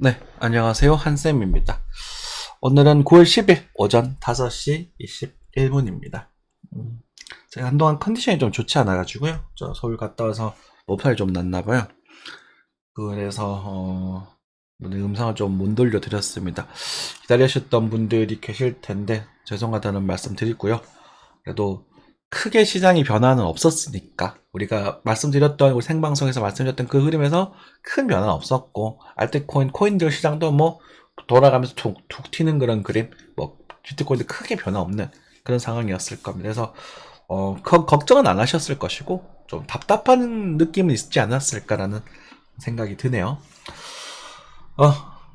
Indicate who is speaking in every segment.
Speaker 1: 네, 안녕하세요. 한쌤입니다. 오늘은 9월 10일 오전 5시 21분입니다. 제가 한동안 컨디션이 좀 좋지 않아가지고요. 저 서울 갔다 와서 몸살이 좀 났나봐요. 그래서, 오늘 음성을 좀 못 돌려드렸습니다. 기다리셨던 분들이 계실 텐데, 죄송하다는 말씀 드리고요. 그래도 크게 시장이 변화는 없었으니까, 우리가 말씀드렸던, 우리 생방송에서 말씀드렸던 그 흐름에서 큰 변화는 없었고, 코인들 시장도 뭐, 돌아가면서 툭툭 튀는 그런 그림, 뭐, 비트코인도 크게 변화 없는 그런 상황이었을 겁니다. 그래서, 걱정은 안 하셨을 것이고, 좀 답답한 느낌은 있지 않았을까라는 생각이 드네요.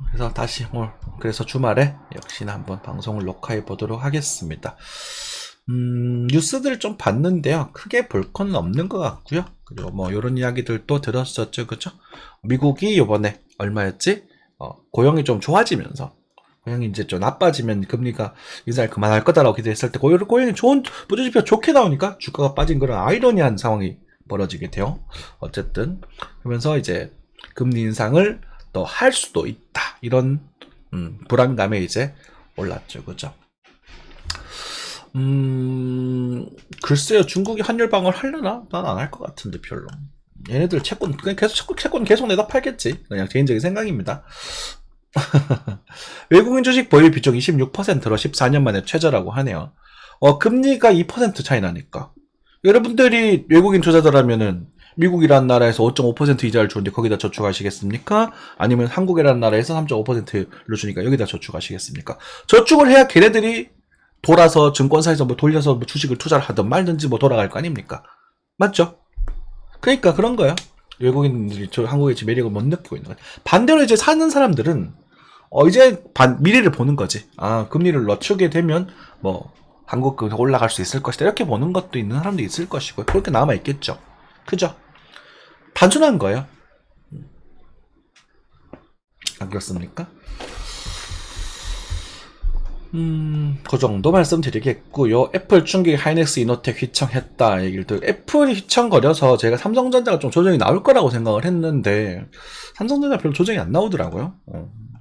Speaker 1: 그래서 다시 오늘, 그래서 주말에 역시나 한번 방송을 녹화해 보도록 하겠습니다. 뉴스들 좀 봤는데요. 크게 볼 건 없는 것 같고요. 그리고 뭐 이런 이야기들도 들었었죠, 그죠? 미국이 이번에 얼마였지? 고용이 좀 좋아지면서 고용이 이제 좀 나빠지면 금리가 인상을 그만할 거다라고 기대했을 때 고용이 좋은 부조지표 좋게 나오니까 주가가 빠진 그런 아이러니한 상황이 벌어지게 돼요. 어쨌든 그러면서 이제 금리 인상을 또 할 수도 있다 이런 불안감에 이제 올랐죠, 그죠? 글쎄요, 중국이 환율 방어를 하려나? 난 안 할 것 같은데, 별로. 얘네들 채권 계속 내다 팔겠지. 그냥 개인적인 생각입니다. 외국인 주식 보유 비중 26%로 14년 만에 최저라고 하네요. 금리가 2% 차이 나니까. 여러분들이 외국인 투자자라면은 미국이라는 나라에서 5.5% 이자를 주는데 거기다 저축하시겠습니까? 아니면 한국이라는 나라에서 3.5%를 주니까 여기다 저축하시겠습니까? 저축을 해야 걔네들이 돌아서 증권사에서 뭐 돌려서 뭐 주식을 투자를 하든 말든지 뭐 돌아갈 거 아닙니까? 맞죠? 그러니까 그런 거예요. 외국인들이 저 한국의 매력을 못 느끼고 있는 거예요. 반대로 이제 사는 사람들은 이제 미래를 보는 거지. 금리를 낮추게 되면 뭐 한국 올라갈 수 있을 것이다. 이렇게 보는 것도 있는 사람도 있을 것이고 그렇게 남아 있겠죠. 그죠? 단순한 거예요. 안 그렇습니까? 그 정도 말씀드리겠고요. 애플 충격에 하이닉스 이노텍 휘청했다 얘기를 애플이 휘청거려서 제가 삼성전자가 좀 조정이 나올 거라고 생각을 했는데 삼성전자 별로 조정이 안 나오더라고요.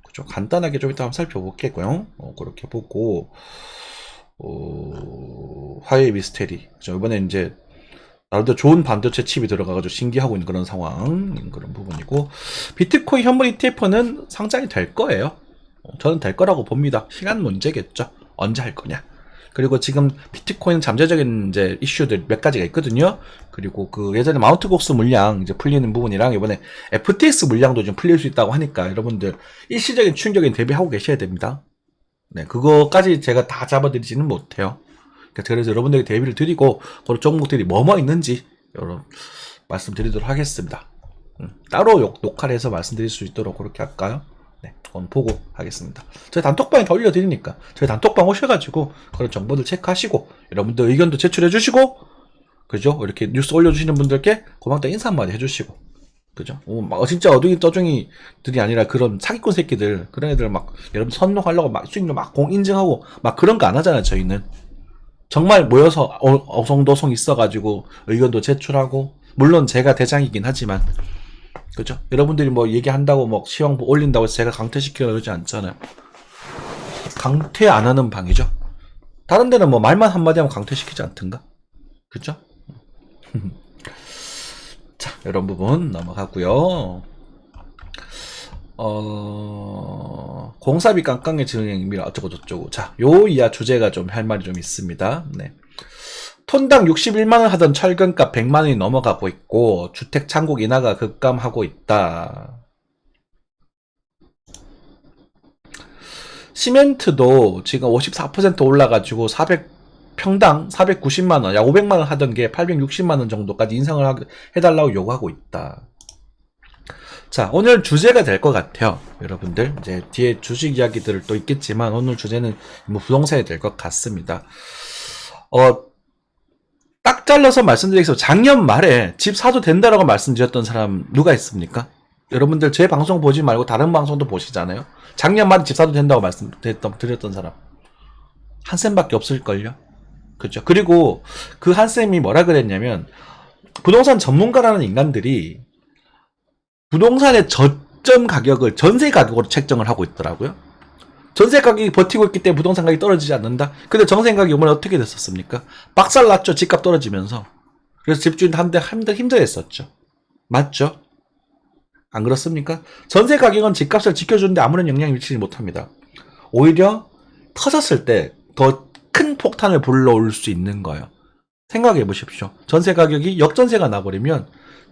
Speaker 1: 그죠. 간단하게 좀 이따 한번 살펴볼게고요. 그렇게 보고 화웨이 미스테리. 그죠. 이번에 이제 나름대로 좋은 반도체 칩이 들어가가지고 신기하고 있는 그런 상황, 그런 부분이고 비트코인 현물 ETF는 상장이 될 거예요. 저는 될 거라고 봅니다. 시간 문제겠죠. 언제 할 거냐. 그리고 지금 비트코인 잠재적인 이제 이슈들 몇 가지가 있거든요. 그리고 그 예전에 마운트 곡스 물량 이제 풀리는 부분이랑 이번에 FTX 물량도 좀 풀릴 수 있다고 하니까 여러분들 일시적인 충격에 대비하고 계셔야 됩니다. 네, 그거까지 제가 다 잡아드리지는 못해요. 그래서 여러분들에게 대비를 드리고 그런 종목들이 뭐뭐 있는지 여러분 말씀드리도록 하겠습니다. 따로 녹화를 해서 말씀드릴 수 있도록 그렇게 할까요? 네, 그건 보고 하겠습니다. 저희 단톡방에 다 올려드리니까 저희 단톡방 오셔가지고 그런 정보들 체크하시고 여러분들 의견도 제출해 주시고 그죠? 이렇게 뉴스 올려주시는 분들께 고맙다 인사 한마디 해주시고 그죠? 진짜 어둥이 떠중이들이 아니라 그런 사기꾼 새끼들 그런 애들 막 여러분 선동하려고 막 수익률 막 공 인증하고 막 그런 거 안 하잖아요. 저희는 정말 모여서 어성도성 있어가지고 의견도 제출하고 물론 제가 대장이긴 하지만 그죠? 여러분들이 뭐 얘기한다고 뭐 시황 올린다고 해서 제가 강퇴시키려 그러지 않잖아요. 강퇴 안 하는 방이죠. 다른 데는 뭐 말만 한마디 하면 강퇴시키지 않던가? 그죠? 자, 이런 부분 넘어가고요. 공사비 깡깡해지는 의미라 어쩌고 저쩌고. 자, 요 이하 주제가 좀 할 말이 좀 있습니다. 네. 톤당 61만원 하던 철근값 100만원이 넘어가고 있고 주택 창고 인하가 급감하고 있다. 시멘트도 지금 54% 올라가지고 400평당 490만원, 야 500만원 하던 게 860만원 정도까지 인상을 해달라고 요구하고 있다. 자, 오늘 주제가 될 것 같아요. 여러분들 이제 뒤에 주식 이야기들을 또 있겠지만 오늘 주제는 뭐 부동산이 될 것 같습니다. 딱 잘라서 말씀드리겠습니다. 작년 말에 집 사도 된다라고 말씀드렸던 사람 누가 있습니까? 여러분들 제 방송 보지 말고 다른 방송도 보시잖아요. 작년 말에 집 사도 된다고 말씀드렸던 사람 한 쌤밖에 없을걸요. 그죠? 그리고 그 한 쌤이 뭐라 그랬냐면 부동산 전문가라는 인간들이 부동산의 적정 가격을 전세 가격으로 책정을 하고 있더라고요. 전세 가격이 버티고 있기 때문에 부동산 가격이 떨어지지 않는다. 근데 전세 가격이 이번에 어떻게 됐었습니까? 박살났죠. 집값 떨어지면서. 그래서 집주인 한데 힘들었었죠. 맞죠? 안 그렇습니까? 전세 가격은 집값을 지켜주는데 아무런 영향을 미치지 못합니다. 오히려 터졌을 때 더 큰 폭탄을 불러올 수 있는 거예요. 생각해 보십시오. 전세 가격이 역전세가 나버리면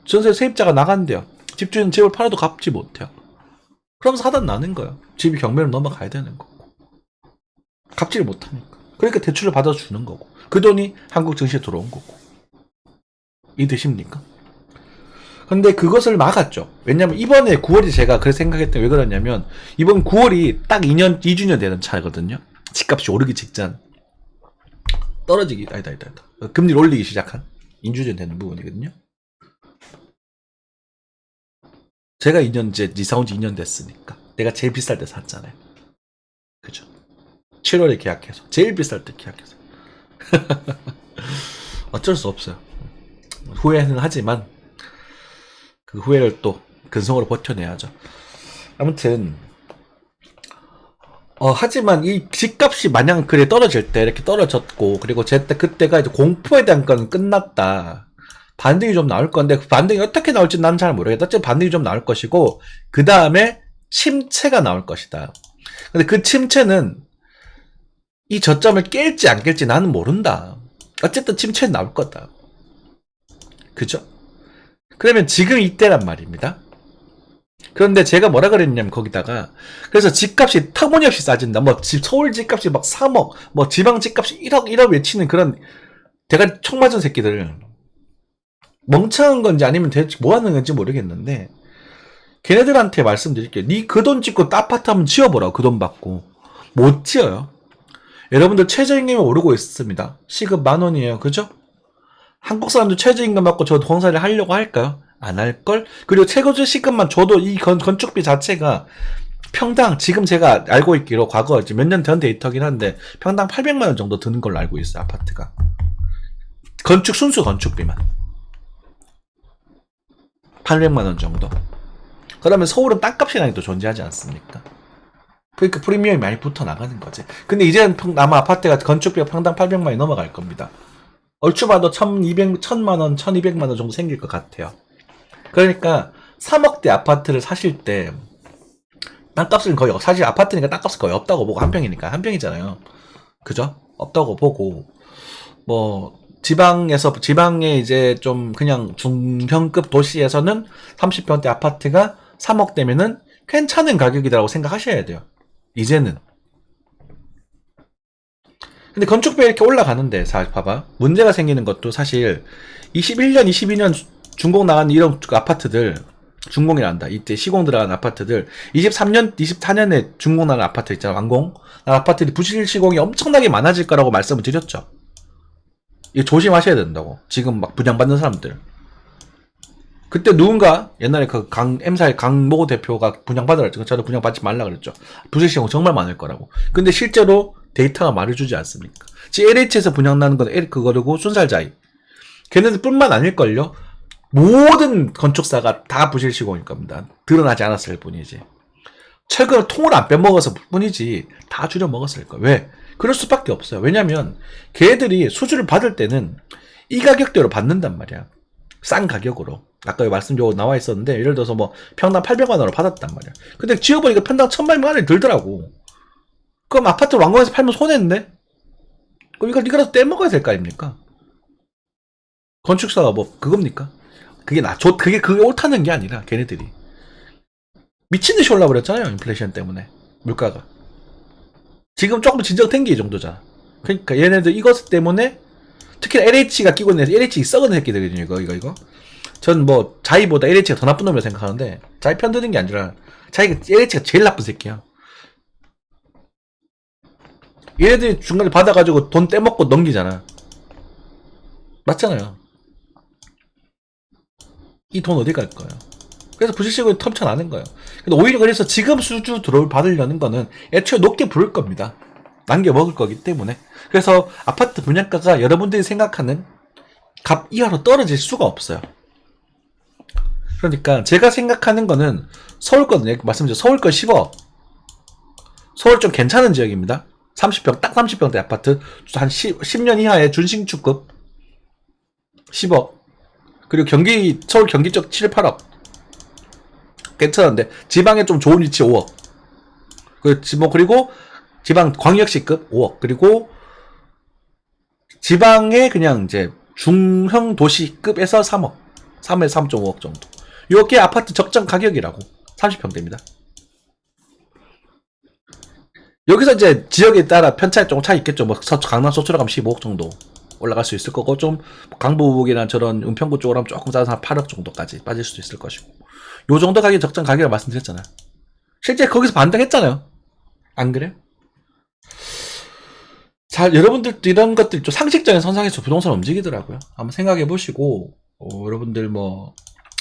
Speaker 1: 전세 세입자가 나간대요. 집주인은 집을 팔아도 갚지 못해요. 그러면서 하단 나는 거예요. 집이 경매로 넘어가야 되는 거고. 갚지를 못하니까. 그러니까 대출을 받아주는 거고. 그 돈이 한국 증시에 들어온 거고. 이해되십니까? 근데 그것을 막았죠. 왜냐면 이번에 9월이 제가 그렇게 생각했던 게 왜 그러냐면 이번 9월이 딱 2주년 되는 차거든요. 집값이 오르기 직전. 떨어지기, 아니다. 금리를 올리기 시작한 2주년 되는 부분이거든요. 제가 2년째, 이사 온 지 2년 됐으니까. 내가 제일 비쌀 때 샀잖아요. 그죠? 7월에 계약해서. 제일 비쌀 때 계약해서. 어쩔 수 없어요. 후회는 하지만, 그 후회를 또 근성으로 버텨내야죠. 아무튼, 하지만 이 집값이 마냥 그래 떨어질 때 이렇게 떨어졌고, 그리고 그때가 이제 공포에 대한 건 끝났다. 반등이 좀 나올 건데, 그 반등이 어떻게 나올지 난 잘 모르겠다. 어쨌든 반등이 좀 나올 것이고, 그 다음에 침체가 나올 것이다. 근데 그 침체는 이 저점을 깰지 안 깰지 나는 모른다. 어쨌든 침체는 나올 거다. 그죠? 그러면 지금 이때란 말입니다. 그런데 제가 뭐라 그랬냐면 거기다가 그래서 집값이 터무니없이 싸진다. 뭐 서울 집값이 막 3억, 뭐 지방 집값이 1억 외치는 그런 대가리 총 맞은 새끼들 멍청한 건지 아니면 대체 뭐 하는 건지 모르겠는데 걔네들한테 말씀드릴게요. 니 그 돈 찍고 아파트 한번 지어보라. 그 돈 받고 못 지어요. 여러분들 최저임금이 오르고 있습니다. 시급 10,000원이에요. 그죠? 한국 사람들 최저임금 받고 저 공사를 하려고 할까요? 안 할걸? 그리고 최고조 시급만 줘도 이 건축비 자체가 평당 지금 제가 알고 있기로 과거 몇 년 전 데이터긴 한데 평당 800만원 정도 드는 걸로 알고 있어요. 아파트가. 순수 건축비만 800만원 정도. 그러면 서울은 땅값이라는 게 또 존재하지 않습니까? 그러니까 프리미엄이 많이 붙어 나가는 거지. 근데 이제는 아마 아파트가 건축비가 평당 800만원이 넘어갈 겁니다. 얼추 봐도 1,200만원, 1,200만원 정도 생길 것 같아요. 그러니까 3억대 아파트를 사실 때 땅값은 거의 사실 아파트니까 땅값은 거의 없다고 보고 한 평이잖아요. 그죠? 없다고 보고 뭐 지방에 이제 좀 그냥 중형급 도시에서는 30평대 아파트가 3억대면은 괜찮은 가격이라고 생각하셔야 돼요. 이제는. 근데 건축비 이렇게 올라가는데 사실 봐봐. 문제가 생기는 것도 사실 21년, 22년 준공 나간 이런 아파트들 준공이란다. 이때 시공 들어간 아파트들 23년, 24년에 준공 나는 아파트 있잖아. 완공 아파트들이 부실 시공이 엄청나게 많아질 거라고 말씀을 드렸죠. 이거 조심하셔야 된다고. 지금 막 분양받는 사람들. 그때 누군가 옛날에 그 M사의 강모 대표가 분양받으라 했죠. 저도 분양받지 말라 그랬죠. 부실 시공 정말 많을 거라고. 근데 실제로 데이터가 말해주지 않습니까? 지금 LH에서 분양나는 건 그거고 순살자이. 걔네들 뿐만 아닐걸요? 모든 건축사가 다 부실 시공일 겁니다. 드러나지 않았을 뿐이지. 최근에 통을 안 빼먹어서 뿐이지 다 줄여 먹었을 거예요. 왜? 그럴 수밖에 없어요. 왜냐면 걔들이 수주를 받을 때는 이 가격대로 받는단 말이야. 싼 가격으로. 아까 말씀드리고 나와 있었는데 예를 들어서 뭐 평당 800만원으로 받았단 말이야. 근데 지어보니까 평당 1,000만원이 들더라고. 그럼 아파트 완공해서 팔면 손해인데? 그럼 이걸 니가라도 떼먹어야 될 거 아닙니까? 건축사가 뭐 그겁니까? 그게 옳다는 게 아니라 걔네들이 미친듯이 올라버렸잖아요. 인플레이션 때문에 물가가 지금 조금 진정된 게 이 정도잖아. 그러니까 얘네들 이것 때문에 특히 LH가 끼고 있는 LH 썩은 새끼들이거든요. 이거 전 뭐 자이보다 LH가 더 나쁜 놈이라고 생각하는데 자이 편드는 게 아니라 LH가 제일 나쁜 새끼야. 얘네들이 중간에 받아가지고 돈 떼먹고 넘기잖아. 맞잖아요. 이 돈 어디 갈 거예요? 그래서 부실시공이 텀쳐나는 거예요. 근데 오히려 그래서 지금 수주 받으려는 거는 애초에 높게 부를 겁니다. 남겨 먹을 거기 때문에. 그래서 아파트 분양가가 여러분들이 생각하는 값 이하로 떨어질 수가 없어요. 그러니까 제가 생각하는 거는 서울 거든요. 말씀드린 서울 거 10억. 서울 좀 괜찮은 지역입니다. 30평, 딱 30평대 아파트. 한 10년 이하의 준신축급. 10억. 그리고 서울 경기 쪽 7, 8억. 괜찮은데. 지방에 좀 좋은 위치 5억. 그리고 지방 광역시급 5억. 그리고 지방에 그냥 이제 중형 도시급에서 3억. 3에서 3.5억 정도. 요게 아파트 적정 가격이라고. 30평대입니다. 여기서 이제 지역에 따라 편차에 조금 차이 있겠죠. 뭐 강남 서초로 가면 15억 정도 올라갈 수 있을 거고, 좀 강북이나 저런 은평구 쪽으로 하면 조금 작아서 한 8억 정도까지 빠질 수도 있을 것이고, 요 정도 가격이 적정 가격을 말씀드렸잖아요. 실제 거기서 반등했잖아요. 안 그래요? 자, 여러분들도 이런 것들 좀 상식적인 선상에서 부동산 움직이더라고요. 한번 생각해 보시고, 여러분들 뭐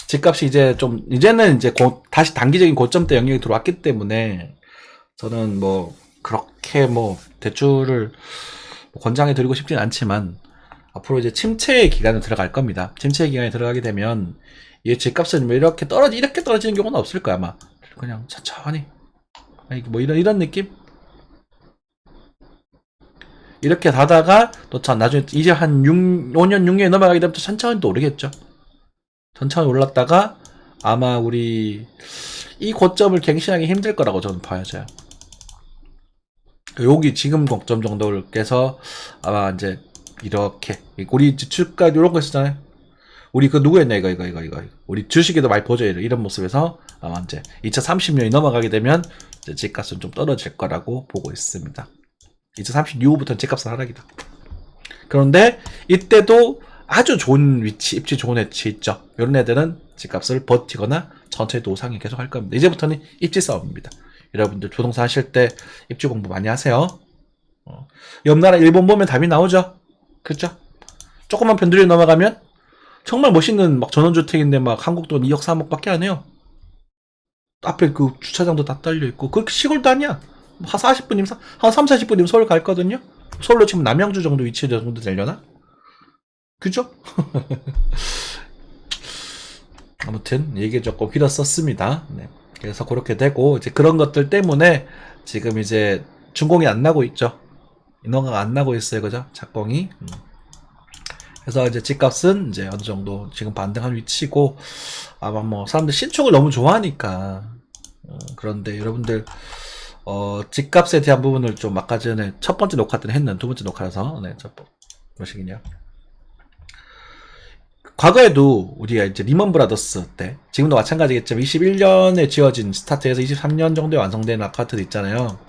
Speaker 1: 집값이 이제는 이제 다시 단기적인 고점대 영역이 들어왔기 때문에 저는 뭐 그렇게 뭐 대출을 권장해 드리고 싶진 않지만, 앞으로 이제 침체의 기간에 들어갈 겁니다. 침체의 기간에 들어가게 되면 이 집값은 뭐 이렇게 떨어지는 경우는 없을 거야. 아마 그냥 천천히 뭐 이런 느낌. 이렇게 가다가 또 나중에 이제 한 5년 6년이 넘어가게 되면 또 천천히 또 오르겠죠. 천천히 올랐다가 아마 우리 이 고점을 갱신하기 힘들 거라고 저는 봐야죠. 여기 지금 고점 정도를 깨서 아마 이제 이렇게 우리 주가 이런 거 있었잖아요. 우리 그 누구였냐 이거 우리 주식에도 많이 보죠. 이런 모습에서 아마 이제 2030년이 넘어가게 되면 이제 집값은 좀 떨어질 거라고 보고 있습니다. 2030 이후부터는 집값은 하락이다. 그런데 이때도 아주 좋은 위치, 입지 좋은 위치 있죠. 이런 애들은 집값을 버티거나 천천히 노상이 계속 할 겁니다. 이제부터는 입지 싸움입니다. 여러분들 부동산 하실 때 입지 공부 많이 하세요. 옆나라 일본 보면 답이 나오죠. 그렇죠? 조금만 변두리 넘어가면 정말 멋있는 막 전원주택인데 막 한국 돈 2억 3억 밖에 안 해요. 앞에 그 주차장도 다 딸려 있고, 그렇게 시골도 아니야. 한 40분이면 한 3, 40분이면 서울 갈 거거든요. 서울로 치면 남양주 정도 위치 정도 되려나? 그죠? 아무튼 얘기 조금 길었었습니다. 네. 그래서 그렇게 되고, 이제 그런 것들 때문에 지금 이제 준공이 안 나고 있죠. 인허가가 안 나고 있어요. 그죠? 착공이. 그래서 이제 집값은 이제 어느 정도 지금 반등한 위치고, 아마 뭐 사람들 신축을 너무 좋아하니까. 그런데 여러분들 집값에 대한 부분을 좀 아까 전에 첫 번째 녹화 때는 했는, 두 번째 녹화라서 뭐시기냐. 과거에도 우리가 이제 리먼 브라더스 때, 지금도 마찬가지겠지만 21년에 지어진 스타트에서 23년 정도에 완성된 아파트도 있잖아요.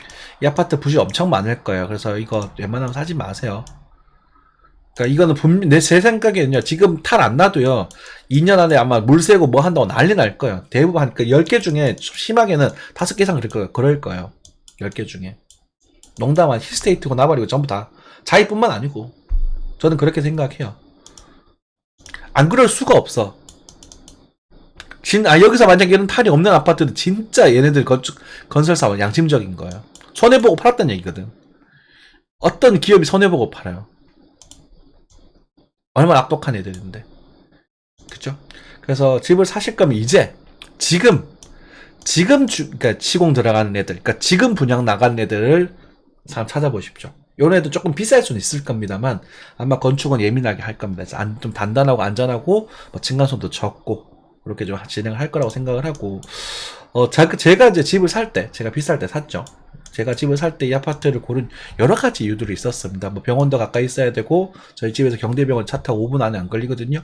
Speaker 1: 이 아파트 부실 엄청 많을 거예요. 그래서 이거 웬만하면 사지 마세요. 그러니까 이거는 제 생각에는요, 지금 탈 안 나도요, 2년 안에 아마 물 새고 뭐 한다고 난리 날 거예요. 대부분 한 10개 중에 심하게는 5개 이상 그럴 거예요. 10개 중에. 농담한 힐스테이트고 나발이고 전부 다. 자이뿐만 아니고. 저는 그렇게 생각해요. 안 그럴 수가 없어. 여기서 만약에 이런 탈이 없는 아파트는 진짜 얘네들 건설사원 양심적인 거예요. 손해보고 팔았다는 얘기거든. 어떤 기업이 손해보고 팔아요. 얼마나 악독한 애들인데. 그쵸? 그래서 집을 사실 거면 이제, 그러니까 시공 들어가는 애들, 그러니까 지금 분양 나가는 애들을 찾아보십시오. 요런 애들 조금 비쌀 수는 있을 겁니다만, 아마 건축은 예민하게 할 겁니다. 좀 단단하고 안전하고, 뭐 층간소음도 적고, 그렇게 좀 진행을 할 거라고 생각을 하고, 제가 이제 집을 살 때, 제가 비쌀 때 샀죠. 제가 집을 살 때 이 아파트를 고른 여러 가지 이유들이 있었습니다. 뭐 병원도 가까이 있어야 되고, 저희 집에서 경대병원 차 타고 5분 안에 안 걸리거든요.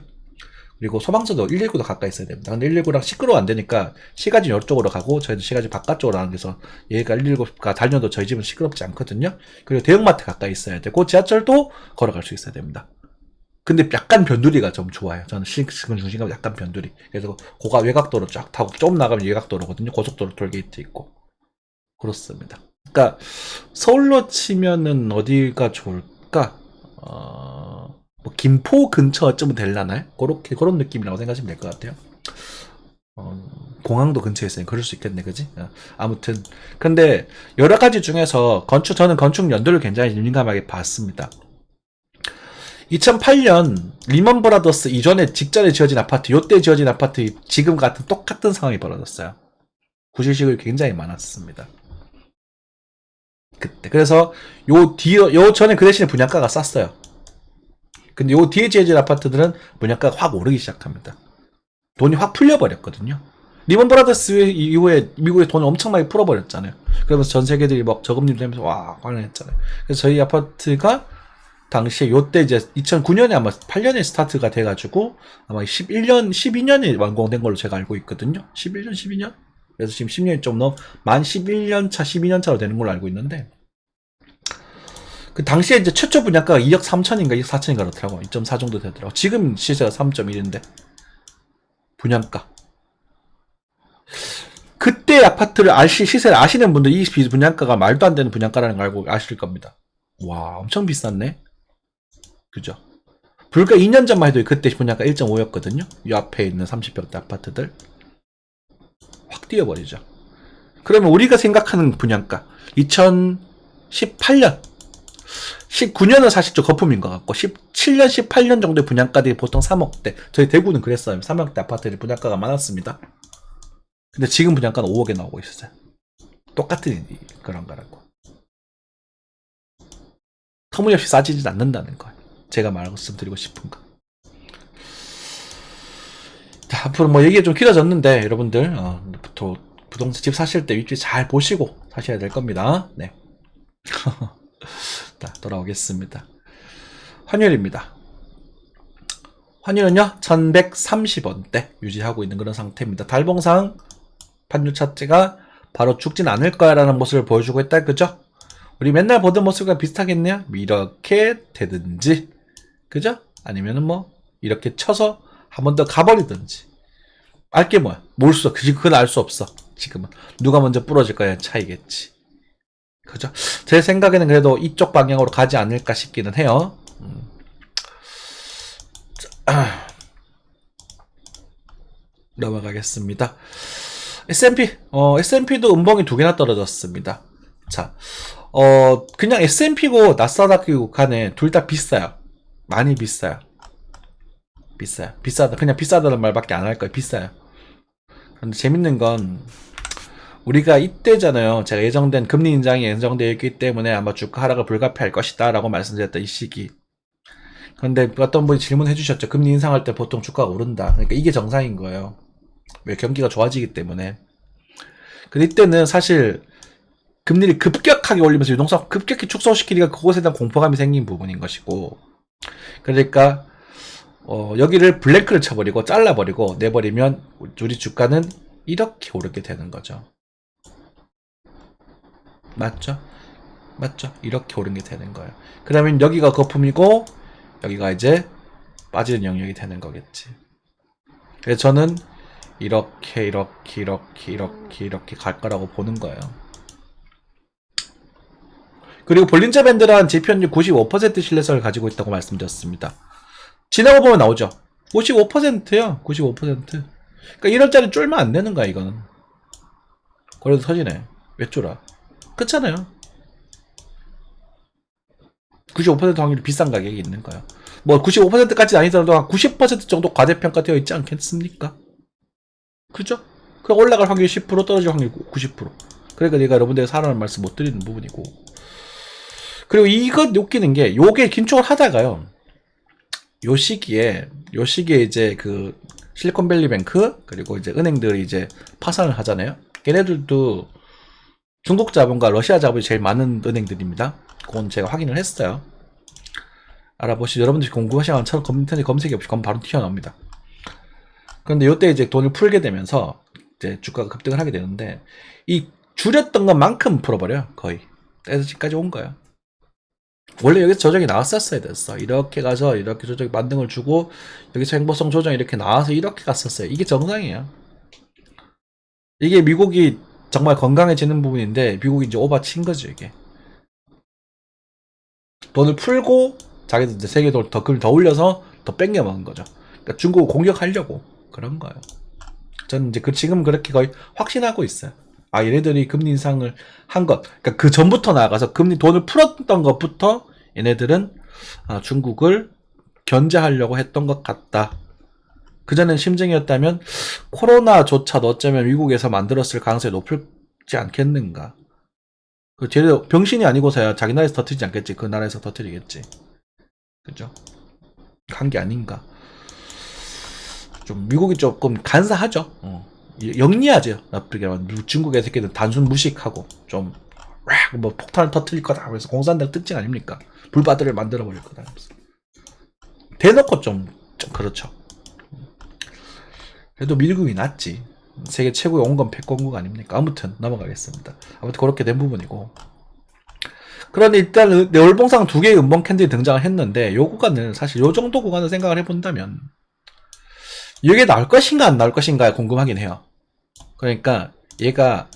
Speaker 1: 그리고 소방서도 119도 가까이 있어야 됩니다. 근데 119랑 시끄러워 안 되니까 시가지 이쪽으로 가고, 저희는 시가지 바깥쪽으로 하는 데서 얘가 119가 달려도 저희 집은 시끄럽지 않거든요. 그리고 대형마트 가까이 있어야 되고, 지하철도 걸어갈 수 있어야 됩니다. 근데 약간 변두리가 좀 좋아요. 저는 지금 중심가면 약간 변두리. 그래서 고가 외곽도로 쫙 타고 좀 나가면 외곽도로거든요. 고속도로 톨게이트 있고. 그렇습니다. 그러니까 서울로 치면은 어디가 좋을까? 뭐 김포 근처쯤은 될라나요? 그런 느낌이라고 생각하시면 될 것 같아요. 공항도 근처에 있으니 그럴 수 있겠네, 그지? 아무튼 근데 여러 가지 중에서 저는 건축 연도를 굉장히 민감하게 봤습니다. 2008년 리먼 브라더스 이전에 직전에 지어진 아파트, 요때 지어진 아파트 지금 같은 똑같은 상황이 벌어졌어요. 구실식이 굉장히 많았습니다. 그때. 그래서 요 전에 그 대신에 분양가가 쌌어요. 근데 요 뒤에 지어진 아파트들은 분양가가 확 오르기 시작합니다. 돈이 확 풀려버렸거든요. 리먼 브라더스 이후에 미국에 돈을 엄청나게 풀어버렸잖아요. 그러면서 전 세계들이 막 저금리 되면서 와, 관련했잖아요. 그래서 저희 아파트가 당시에 요때 이제 2009년에 아마 8년에 스타트가 돼가지고 아마 12년에 완공된 걸로 제가 알고 있거든요. 11년, 12년? 그래서 지금 10년이 좀 만 11년 차, 12년 차로 되는 걸로 알고 있는데, 그 당시에 이제 최초 분양가가 2억 3천인가 2억 4천인가 그렇더라고. 2.4 정도 되더라고. 지금 시세가 3.1인데. 분양가. 그때 아파트를 시세를 아시는 분들 이 분양가가 말도 안 되는 분양가라는 걸 알고 아실 겁니다. 와, 엄청 비쌌네. 그죠? 불과 2년 전만 해도 그때 분양가 1.5였거든요. 이 앞에 있는 30평대 아파트들. 확 뛰어버리죠. 그러면 우리가 생각하는 분양가 2018년 19년은 사실 좀 거품인 것 같고 17년 18년 정도의 분양가들이 보통 3억대. 저희 대구는 그랬어요. 3억대 아파트들이 분양가가 많았습니다. 근데 지금 분양가는 5억에 나오고 있어요. 똑같은 그런 거라고. 터무니없이 싸지진 않는다는 거예요. 제가 말씀드리고 싶은 거. 자, 앞으로 뭐 얘기가 좀 길어졌는데 여러분들 부동산 집 사실 때 위치 잘 보시고 사셔야 될 겁니다. 네. 자, 돌아오겠습니다. 환율입니다. 환율은요 1130원대 유지하고 있는 그런 상태입니다. 달봉상 환율 차트가 바로 죽진 않을 거야 라는 모습을 보여주고 있다. 그죠? 우리 맨날 보던 모습과 비슷하겠네요. 이렇게 되든지 그죠? 아니면은 뭐 이렇게 쳐서 한 번 더 가버리든지. 알게 뭐야? 모를 수 없어. 그건 알 수 없어. 지금은 누가 먼저 부러질 거야 차이겠지. 그죠? 제 생각에는 그래도 이쪽 방향으로 가지 않을까 싶기는 해요. 넘어가겠습니다. S&P, S&P도 음봉이 2개나 떨어졌습니다. 자, 그냥 S&P고 나스다크고 간에 둘 다 비싸요. 많이 비싸요. 비싸요. 비싸다. 그냥 비싸다는 말밖에 안 할 거예요. 비싸요. 그런데 재밌는 건 우리가 이때잖아요. 제가 예정된 금리 인상이 예정되어 있기 때문에 아마 주가 하락을 불가피할 것이다 라고 말씀드렸던 이 시기. 그런데 어떤 분이 질문해 주셨죠. 금리 인상할 때 보통 주가가 오른다. 그러니까 이게 정상인 거예요. 왜? 경기가 좋아지기 때문에. 근데 이때는 사실 금리를 급격하게 올리면서 유동성 급격히 축소시키니까 그것에 대한 공포감이 생긴 부분인 것이고, 그러니까 여기를 블랭크를 쳐버리고 잘라버리고 내버리면 우리 주가는 이렇게 오르게 되는 거죠. 맞죠? 맞죠? 이렇게 오르게 되는 거예요. 그러면 여기가 거품이고 여기가 이제 빠지는 영역이 되는 거겠지. 그래서 저는 이렇게 갈 거라고 보는 거예요. 그리고 볼린저 밴드란 지표율 95% 신뢰성을 가지고 있다고 말씀드렸습니다. 지나고 보면 나오죠. 95%요. 95%. 그러니까 1원짜리 쫄면 안 되는 거야 이거는. 그래도 터지네. 왜 쫄아? 그렇잖아요. 95% 확률이 비싼 가격이 있는 거예요. 뭐 95%까지 아니더라도 한 90% 정도 과대평가되어 있지 않겠습니까? 그죠? 그 올라갈 확률이 10%, 떨어질 확률이 90%. 그러니까 내가 여러분들 사라는 말씀 못 드리는 부분이고. 그리고 이것 웃기는 게 요게 긴축을 하다가요. 요 시기에 이제 그 실리콘밸리뱅크 그리고 이제 은행들이 이제 파산을 하잖아요. 걔네들도 중국 자본과 러시아 자본이 제일 많은 은행들입니다. 그건 제가 확인을 했어요. 알아보시죠. 여러분들이 궁금하시면 인터넷 검색이 없이 바로 튀어나옵니다. 그런데 이때 이제 돈을 풀게 되면서 이제 주가가 급등을 하게 되는데 이 줄였던 것만큼 풀어버려요. 거의. 그래서 지금까지 온 거예요. 원래 여기서 조정이 나왔었어야 됐어. 이렇게 가서 이렇게 조정이 만등을 주고 여기서 행보성 조정 이렇게 나와서 이렇게 갔었어요. 이게 정상이에요. 이게 미국이 정말 건강해지는 부분인데 미국이 이제 오버친 거죠. 이게 돈을 풀고 자기들 이제 세계 돈을 더 올려서 더 뺑겨 먹은 거죠. 그러니까 중국을 공격하려고 그런 거예요. 저는 이제 지금 그렇게 거의 확신하고 있어요. 아, 얘네들이 금리 인상을 한 것, 그러니까 그 전부터 나아가서 돈을 풀었던 것부터 얘네들은 중국을 견제하려고 했던 것 같다. 그전엔 심증이었다면 코로나조차도 어쩌면 미국에서 만들었을 가능성이 높지 않겠는가. 그 쟤도 병신이 아니고서야 자기 나라에서 터뜨리지 않겠지. 그 나라에서 터뜨리겠지. 그죠? 한 게 아닌가. 좀 미국이 조금 간사하죠. 영리하죠. 나쁘게 말하면 중국의 새끼들 단순 무식하고 좀 뭐 폭탄을 터뜨릴 거다 하면서 공산당 특징 아닙니까? 불바다를 만들어 버릴 거다 하면서 대놓고 좀 그렇죠. 그래도 미국이 낫지. 세계 최고의 온건 패권국 아닙니까? 아무튼 넘어가겠습니다. 아무튼 그렇게 된 부분이고. 그런데 일단 월봉상 두 개의 음봉 캔들이 등장을 했는데 요 구간을 사실 요 정도 구간을 생각을 해본다면 이게 나올 것인가 안 나올 것인가 궁금하긴 해요. 그러니까 얘가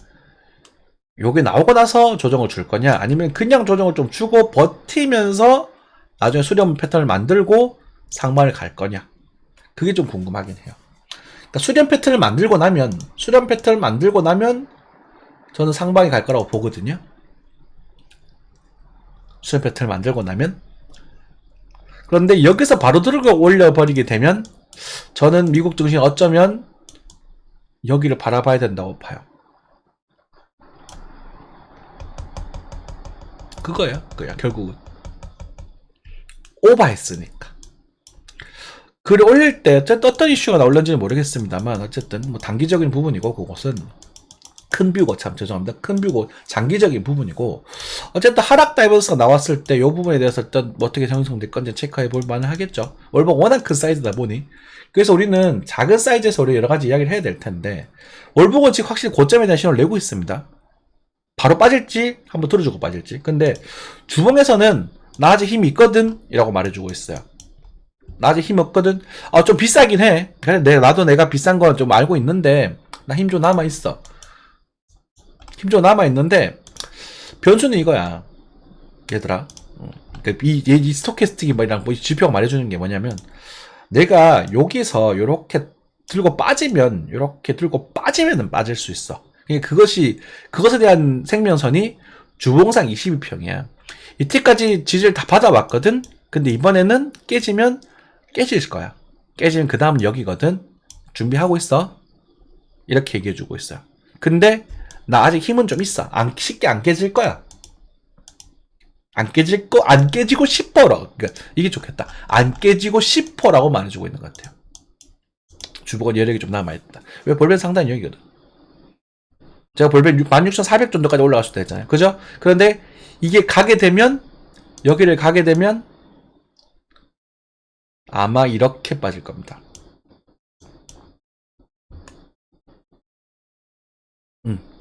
Speaker 1: 요게 나오고 나서 조정을 줄 거냐 아니면 그냥 조정을 좀 주고 버티면서 나중에 수렴 패턴을 만들고 상방을 갈 거냐 그게 좀 궁금하긴 해요. 그러니까 수렴 패턴을 만들고 나면 저는 상방이 갈 거라고 보거든요. 수렴 패턴을 만들고 나면. 그런데 여기서 바로 들고 올려버리게 되면 저는 미국 증시 어쩌면 여기를 바라봐야 된다고 봐요. 그거야 결국은 오버했으니까. 글을 올릴 때 어떤 이슈가 나올는지는 모르겠습니다만 어쨌든 뭐 단기적인 부분이고 그것은 큰 뷰고 참 죄송합니다. 큰 뷰고 장기적인 부분이고 어쨌든 하락 다이버스가 나왔을 때 이 부분에 대해서 일단 뭐 어떻게 형성될 건지 체크해 볼 만은 하겠죠. 월봉 워낙 큰 사이즈다 보니 그래서 우리는 작은 사이즈에서 우리 여러 가지 이야기를 해야 될 텐데 월봉은 지금 확실히 고점에 대한 신호를 내고 있습니다. 바로 빠질지 한번 들어주고 빠질지. 근데 주봉에서는 나 아직 힘이 있거든 이라고 말해주고 있어요. 나 아직 힘 없거든. 좀 비싸긴 해. 그래 나도 내가 비싼 건 좀 알고 있는데 나 힘 좀 남아있어. 힘 좀 남아있는데 변수는 이거야 얘들아. 이 스토캐스틱이 뭐랑 뭐 지표가 말해주는 게 뭐냐면 내가 여기서 요렇게 들고 빠지면 빠질 수 있어. 그것에 대한 생명선이 주봉상 22평이야. 이때까지 지지를 다 받아왔거든. 근데 이번에는 깨지면 깨질 거야. 깨지면 그 다음 여기거든. 준비하고 있어. 이렇게 얘기해주고 있어요. 근데 나 아직 힘은 좀 있어. 쉽게 안 깨질 거야. 안 깨지고 싶어라고. 그러니까 이게 좋겠다. 안 깨지고 싶어라고 말해주고 있는 것 같아요. 주봉은 여력이 좀 남아있다. 왜 볼벤 상단이 여기거든. 제가 볼벤 16,400 정도까지 올라갈 수도 있잖아요. 그죠? 그런데 이게 여기를 가게 되면 아마 이렇게 빠질 겁니다.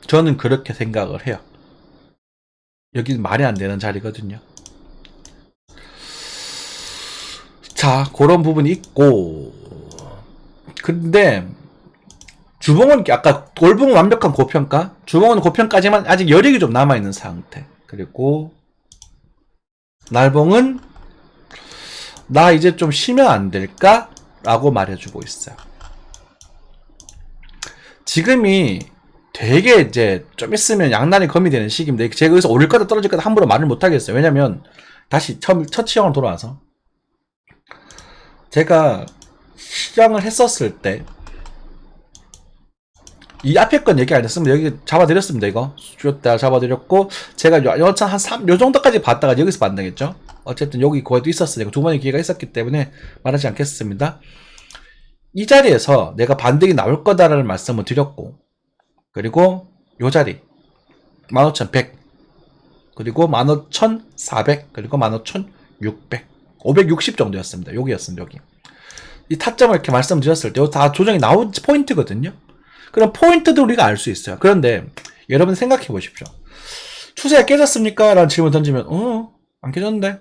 Speaker 1: 저는 그렇게 생각을 해요. 여기는 말이 안 되는 자리거든요. 자, 그런 부분이 있고. 근데 주봉은 아까 월봉은 완벽한 고평가, 주봉은 고평가지만 아직 여력이 좀 남아있는 상태. 그리고 날봉은 나 이제 좀 쉬면 안 될까? 라고 말해주고 있어요. 지금이 되게 이제 좀 있으면 양날이 검이 되는 시기인데 제가 여기서 오를 거다 떨어질 거다 함부로 말을 못 하겠어요. 왜냐면 다시 첫 시장으로 돌아와서 제가 시장을 했었을 때 이 앞에 건 얘기 안 했으면 여기 잡아드렸습니다. 이거 주였다 잡아드렸고 제가 여차 요 정도까지 봤다가 여기서 만나겠죠. 어쨌든 여기 거에도 있었어요. 두 번의 기회가 있었기 때문에 말하지 않겠습니다. 이 자리에서 내가 반등이 나올 거다라는 말씀을 드렸고 그리고 요 자리 15,100 그리고 15,400 그리고 15,600 560 정도였습니다. 여기였습니다. 여기 이 타점을 이렇게 말씀드렸을 때 이거 다 조정이 나온 포인트거든요. 그럼 포인트도 우리가 알 수 있어요. 그런데 여러분 생각해 보십시오. 추세가 깨졌습니까? 라는 질문 던지면 안 깨졌는데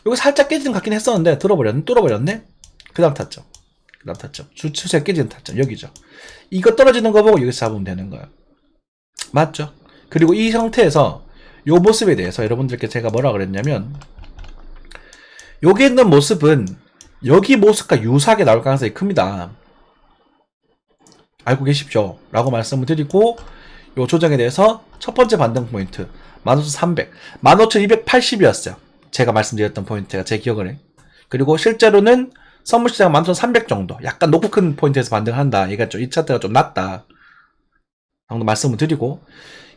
Speaker 1: 여기 살짝 깨지는 것 같긴 했었는데 뚫어버렸네? 그 다음 타점 추세가 깨지는 타점 여기죠. 이거 떨어지는 거 보고 여기서 잡으면 되는 거예요. 맞죠? 그리고 이 상태에서 이 모습에 대해서 여러분들께 제가 뭐라 그랬냐면 여기 있는 모습은 여기 모습과 유사하게 나올 가능성이 큽니다. 알고 계십시오. 라고 말씀을 드리고 이 조정에 대해서 첫 번째 반등 포인트 15,300 15,280이었어요. 제가 말씀드렸던 포인트가 제 기억을 해. 그리고 실제로는 선물시장 11,300 정도, 약간 높고 큰 포인트에서 반등한다. 얘가 좀 이 차트가 좀 낮다 정도 말씀을 드리고,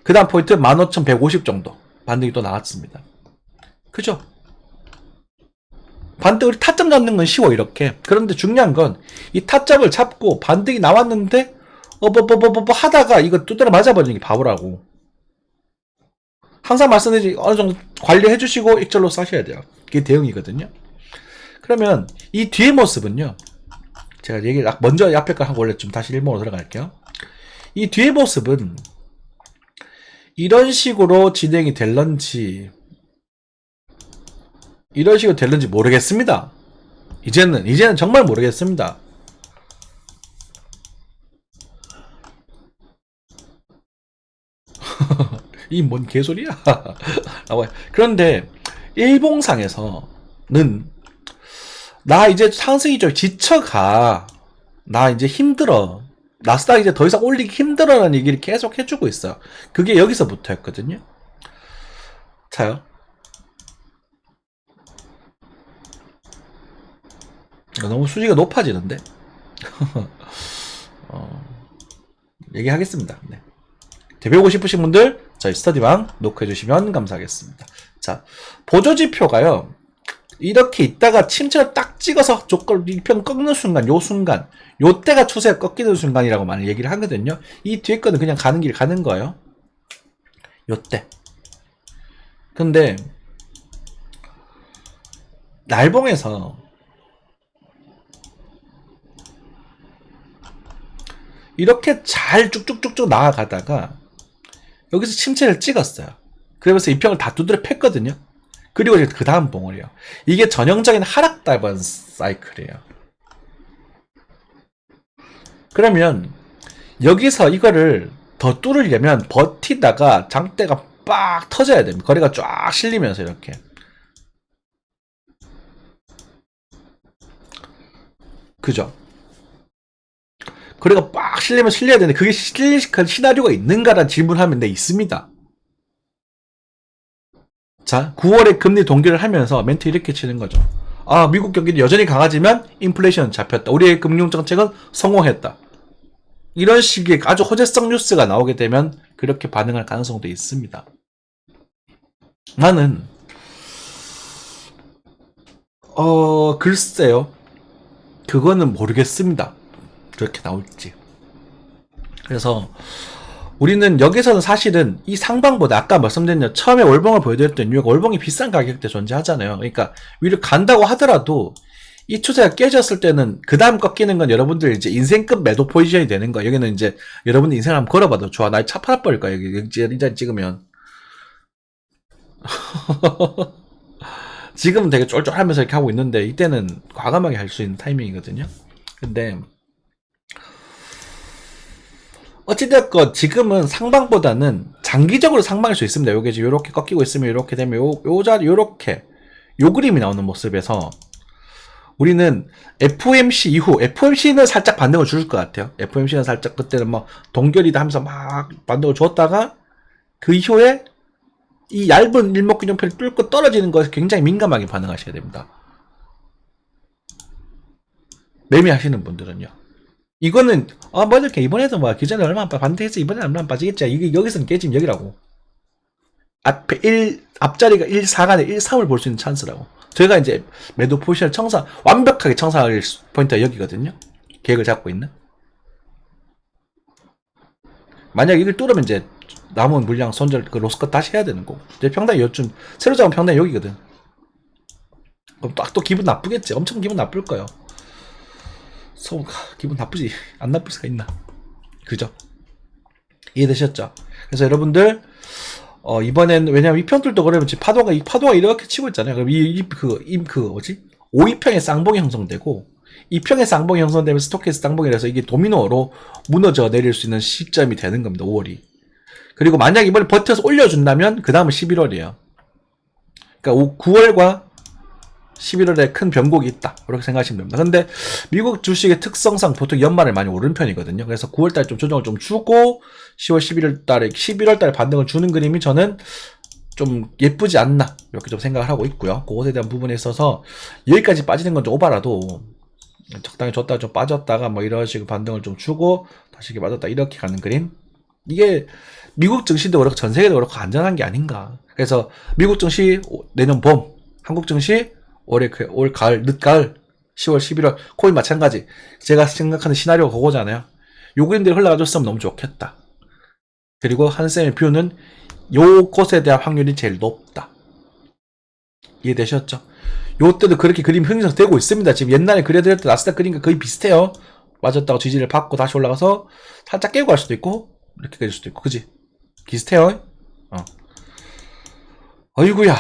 Speaker 1: 그 다음 포인트 15,150 정도 반등이 또 나왔습니다. 그죠? 반등을 타점 잡는 건 쉬워 이렇게. 그런데 중요한 건 이 타점을 잡고 반등이 나왔는데 하다가 이거 두드려 맞아버리는 게 바보라고. 항상 말씀드리지, 어느 정도 관리해 주시고 익절로 싸셔야 돼요. 그게 대응이거든요. 그러면 이 뒤의 모습은요, 제가 얘기를 먼저 앞에 거 하고 원래 좀 다시 일본어로 들어갈게요. 이 뒤의 모습은 이런 식으로 진행이 될런지 모르겠습니다. 이제는 정말 모르겠습니다. 이 뭔 개소리야? 그런데 일봉상에서는 나 이제 상승이 좀 지쳐가, 나 이제 힘들어, 나스닥 이제 더 이상 올리기 힘들어라는 얘기를 계속 해주고 있어요. 그게 여기서부터였거든요. 자요. 너무 수지가 높아지는데. 얘기하겠습니다. 네. 배우고 싶으신 분들 저희 스터디방 노크해 주시면 감사하겠습니다. 자, 보조지표가요, 이렇게 있다가 침체를 딱 찍어서 조건 2편 꺾는 순간, 요때가 추세가 꺾이는 순간이라고 많이 얘기를 하거든요. 이 뒤에 거는 그냥 가는 길 가는 거예요. 요때. 근데 날봉에서 이렇게 잘 쭉쭉쭉쭉 나아가다가 여기서 침체를 찍었어요. 그러면서 이 평을 다 두드려 팼거든요. 그리고 이제 그 다음 봉을이요. 이게 전형적인 하락 달번 사이클이에요. 그러면 여기서 이거를 더 뚫으려면 버티다가 장대가 빡 터져야 됩니다. 거리가 쫙 실리면서 이렇게. 그죠? 거리가 빡 실리면 실려야 되는데 그게 실릴 시나리오가 있는가라는 질문하면 네, 있습니다. 자, 9월에 금리 동결을 하면서 멘트 이렇게 치는 거죠. 아, 미국 경기는 여전히 강하지만 인플레이션 잡혔다. 우리의 금융정책은 성공했다. 이런 식의 아주 호재성 뉴스가 나오게 되면 그렇게 반응할 가능성도 있습니다. 나는 글쎄요. 그거는 모르겠습니다. 그렇게 나올지. 그래서 우리는 여기서는 사실은 이 상방보다 아까 말씀드린 처음에 월봉을 보여드렸던 이유가 월봉이 비싼 가격대 존재하잖아요. 그러니까 위로 간다고 하더라도 이 추세가 깨졌을 때는 그 다음 꺾이는 건 여러분들 이제 인생급 매도 포지션이 되는 거야. 여기는 이제 여러분들 인생을 한번 걸어봐도 좋아. 나 차 팔아버릴 거야. 여기 이 자리 찍으면. 지금은 되게 쫄쫄하면서 이렇게 하고 있는데 이때는 과감하게 할 수 있는 타이밍이거든요. 근데 어찌됐건 지금은 상방보다는 장기적으로 상방일 수 있습니다. 요게 지금 요렇게 꺾이고 있으면 요렇게 되면 요 자리 요렇게 요 그림이 나오는 모습에서 우리는 FOMC 이후, FOMC는 살짝 반등을 줄 것 같아요. FOMC는 살짝 그때는 뭐 동결이다 하면서 막 반등을 줬다가 그 이후에 이 얇은 일목균형표를 뚫고 떨어지는 것에 굉장히 민감하게 반응하셔야 됩니다. 매매하시는 분들은요. 이거는 뭐 이렇게 이번에도 뭐 기존에 얼마 안 반대해서 이번에 얼마 안 빠지겠지. 이게 여기서는 깨지면 여기라고. 앞자리가 1, 4간에 1, 3을 볼 수 있는 찬스라고. 저희가 이제 매도 포지션을 완벽하게 청산할 포인트가 여기거든요. 계획을 잡고 있는. 만약 이걸 뚫으면 이제 남은 물량 손절 그 로스컷 다시 해야 되는 거고. 이제 평당이 요쯤 새로 잡은 평당이 여기거든. 그럼 딱 또 기분 나쁘겠지. 엄청 기분 나쁠 거예요. 기분 나쁘지. 안 나쁠 수가 있나. 그죠? 이해되셨죠? 그래서 여러분들 이번엔 왜냐면 이 편들도 그러면 지금 파도가 이렇게 치고 있잖아요. 그럼 뭐지? 5위평의 쌍봉이 형성되고 2평의 쌍봉이 형성되면 스토캐스트 쌍봉이라서 이게 도미노로 무너져 내릴 수 있는 시점이 되는 겁니다. 5월이. 그리고 만약 이번에 버텨서 올려준다면 그 다음은 11월이에요. 그러니까 9월과 11월에 큰 변곡이 있다. 그렇게 생각하시면 됩니다. 근데 미국 주식의 특성상 보통 연말에 많이 오른 편이거든요. 그래서 9월달에 좀 조정을 좀 주고 10월, 11월달에 반등을 주는 그림이 저는 좀 예쁘지 않나 이렇게 좀 생각을 하고 있고요. 그것에 대한 부분에 있어서 여기까지 빠지는 건 좀 오바라도 적당히 줬다가 좀 빠졌다가 뭐 이런 식으로 반등을 좀 주고 다시 이렇게 빠졌다 이렇게 가는 그림, 이게 미국 증시도 그렇고 전 세계도 그렇고 안전한 게 아닌가. 그래서 미국 증시 내년 봄, 한국 증시 올 가을, 늦가을 10월 11월 코인 마찬가지. 제가 생각하는 시나리오가 그거잖아요. 요 그림대로 흘러가줬으면 너무 좋겠다. 그리고 한쌤의 뷰는 요것에 대한 확률이 제일 높다. 이해되셨죠? 요때도 그렇게 그림 형성되고 있습니다. 지금 옛날에 그려드렸던 나스닥 그림과 거의 비슷해요. 맞았다고 지지를 받고 다시 올라가서 살짝 깨고 갈 수도 있고 이렇게 깨질 수도 있고, 그지? 비슷해요. 어이구야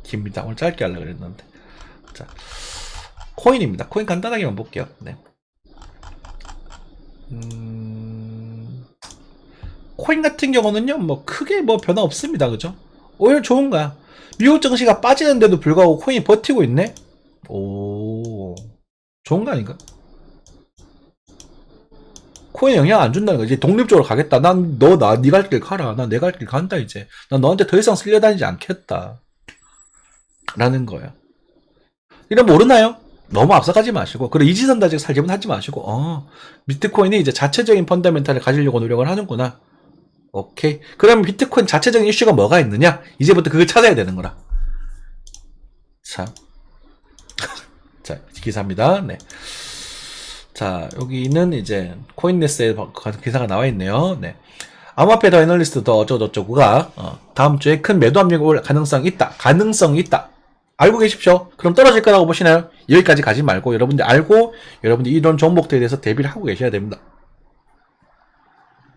Speaker 1: 깁니다. 오늘 짧게 하려고 그랬는데. 자, 코인입니다. 코인 간단하게만 볼게요. 네. 코인 같은 경우는요, 뭐 크게 뭐 변화 없습니다. 그죠? 오히려 좋은 거야. 미국 증시가 빠지는데도 불구하고 코인이 버티고 있네? 오, 좋은 거 아닌가? 코인에 영향 안 준다는 거지. 독립적으로 가겠다. 난 네 갈 길 가라. 난 내 갈 길 간다, 이제. 난 너한테 더 이상 쓸려다니지 않겠다. 라는 거야. 이러면 모르나요? 너무 앞서가지 마시고, 그리고 이지선다직 살지분 하지 마시고, 비트코인이 이제 자체적인 펀더멘탈을 가지려고 노력을 하는구나. 오케이. 그러면 비트코인 자체적인 이슈가 뭐가 있느냐? 이제부터 그걸 찾아야 되는 거라. 자. 자, 기사입니다. 네. 자, 여기는 이제 코인네스에 기사가 나와 있네요. 네. 암호화폐 더 애널리스트 더 어쩌고저쩌고가 다음 주에 큰 매도 압력이 올 가능성이 있다. 가능성이 있다. 알고 계십시오. 그럼 떨어질 거라고 보시나요? 여기까지 가지 말고 여러분들 알고 여러분들 이런 종목들에 대해서 대비를 하고 계셔야 됩니다.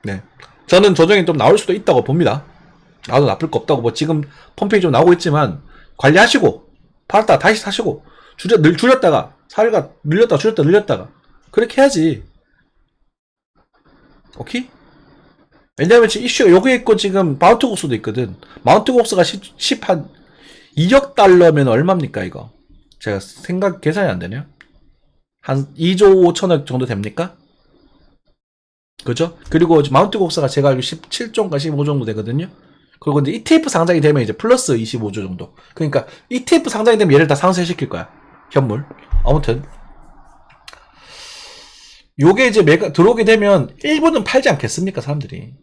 Speaker 1: 네. 저는 조정이 좀 나올 수도 있다고 봅니다. 나도 나쁠 거 없다고, 뭐 지금 펌핑이 좀 나오고 있지만 관리하시고 팔았다가 다시 사시고 줄였다가 사일가 늘렸다가 줄였다가 늘렸다가 그렇게 해야지. 오케이? 왜냐면 지금 이슈가 여기 있고 지금 마운트곡스도 있거든. 마운트곡스가 10한 2억 달러면 얼마입니까 이거? 제가 계산이 안 되네요. 한 2조 5천억 정도 됩니까? 그죠? 그리고 마운트곡스가 제가 알기로 17조인가 15조 정도 되거든요. 그리고 이제 ETF 상장이 되면 이제 플러스 25조 정도. 그러니까 ETF 상장이 되면 얘를 다 상쇄시킬 거야. 현물. 아무튼 요게 이제 들어오게 되면 일부는 팔지 않겠습니까, 사람들이?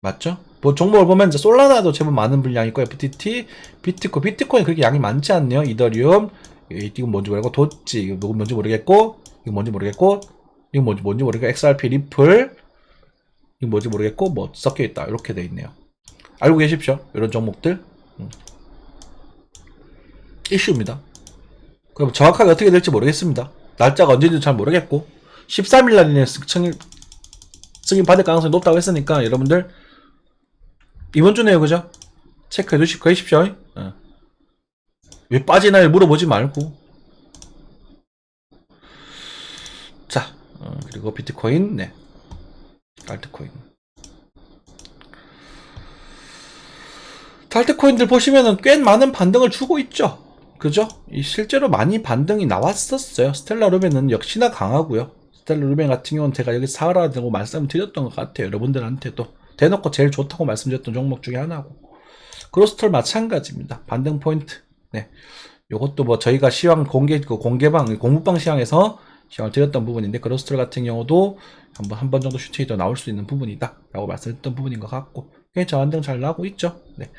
Speaker 1: 맞죠? 뭐 종목을 보면 이제 솔라나도 제법 많은 분량이 있고, FTT, 비트코인 그렇게 양이 많지 않네요. 이더리움, 이건 뭔지 모르겠고, 도지, 이건 뭔지 모르겠고, 이건 뭔지 모르겠고, 이건 뭔지 모르겠고, XRP 리플, 이건 뭔지 모르겠고, 뭐 섞여 있다. 이렇게 돼 있네요. 알고 계십시오. 이런 종목들. 이슈입니다. 그럼 정확하게 어떻게 될지 모르겠습니다. 날짜가 언제인지 잘 모르겠고, 13일 날이네 승인 받을 가능성이 높다고 했으니까 여러분들 이번 주네요, 그죠? 체크해 두십시오. 왜 빠지나요? 물어보지 말고. 자, 그리고 비트코인, 네, 알트코인. 알트코인들 보시면은 꽤 많은 반등을 주고 있죠. 그죠? 실제로 많이 반등이 나왔었어요. 스텔라 루벤은 역시나 강하고요. 스텔라 루벤 같은 경우는 제가 여기 사라고 말씀을 드렸던 것 같아요. 여러분들한테도 대놓고 제일 좋다고 말씀드렸던 종목 중에 하나고, 그로스톨 마찬가지입니다. 반등 포인트. 네, 요것도 뭐 저희가 시황 공부방 시황에서 시황을 드렸던 부분인데, 그로스톨 같은 경우도 한 번 정도 슈팅이 더 나올 수 있는 부분이다 라고 말씀드렸던 부분인 것 같고, 꽤 저반등 잘 나오고 있죠. 네.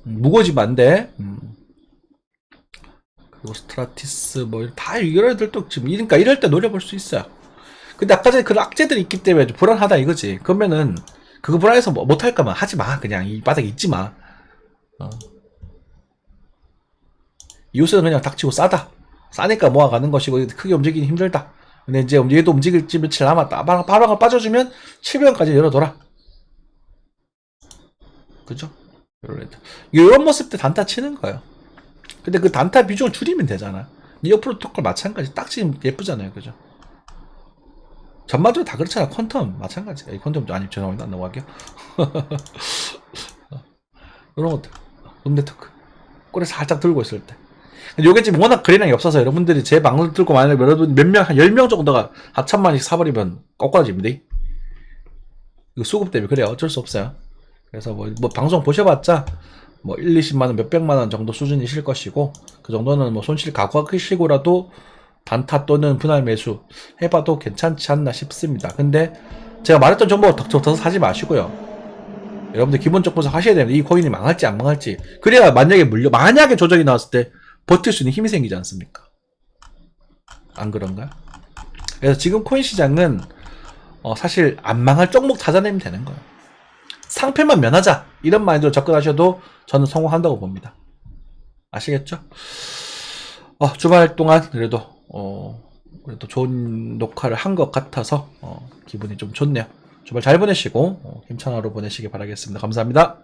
Speaker 1: 무거지만데 그리고 스트라티스 뭐 다 이런 애들도 지금, 그러니까 이럴 때 노려볼 수 있어요. 근데 아까 전에 그런 악재들이 있기 때문에 좀 불안하다 이거지. 그러면은 그거 불안해서 뭐 못할 거면 하지 마. 그냥 이 바닥에 있지 마. 이웃은 그냥 닥치고 싸니까 모아가는 것이고, 크게 움직이기 힘들다. 근데 이제 얘도 움직일지 며칠 남았다. 바로 빠져주면 700원까지 열어둬라. 그죠? 이런 모습 때 단타 치는 거예요. 근데 그 단타 비중을 줄이면 되잖아. 니어 프로토콜 마찬가지. 딱 지금 예쁘잖아요. 그죠? 전반적으로 다 그렇잖아. 퀀텀 마찬가지. 퀀텀 아니, 죄송합니다. 안 넘어갈게요. 이런 것들. 음대토크. 꼬리 살짝 들고 있을 때. 요게 지금 워낙 거래량이 없어서 여러분들이 제 방을 들고 만약에 여러분 몇 명, 한 10명 정도가 4천만씩 사버리면 꺾어집니다. 이거 수급 때문에 그래요. 어쩔 수 없어요. 그래서 뭐 방송 보셔봤자 뭐 1, 20만원, 몇백만원 정도 수준이실 것이고, 그 정도는 뭐 손실 각오하시고라도 단타 또는 분할 매수 해봐도 괜찮지 않나 싶습니다. 근데 제가 말했던 정보 더 사지 마시고요. 여러분들 기본적 분석 하셔야 됩니다. 이 코인이 망할지 안 망할지. 그래야 만약에 조정이 나왔을 때 버틸 수 있는 힘이 생기지 않습니까? 안 그런가요? 그래서 지금 코인 시장은 사실 안 망할 종목 찾아내면 되는 거예요. 상패만 면하자 이런 마인드로 접근하셔도 저는 성공한다고 봅니다. 아시겠죠? 주말 동안 그래도 좋은 녹화를 한 것 같아서 기분이 좀 좋네요. 주말 잘 보내시고 힘찬 하루 보내시기 바라겠습니다. 감사합니다.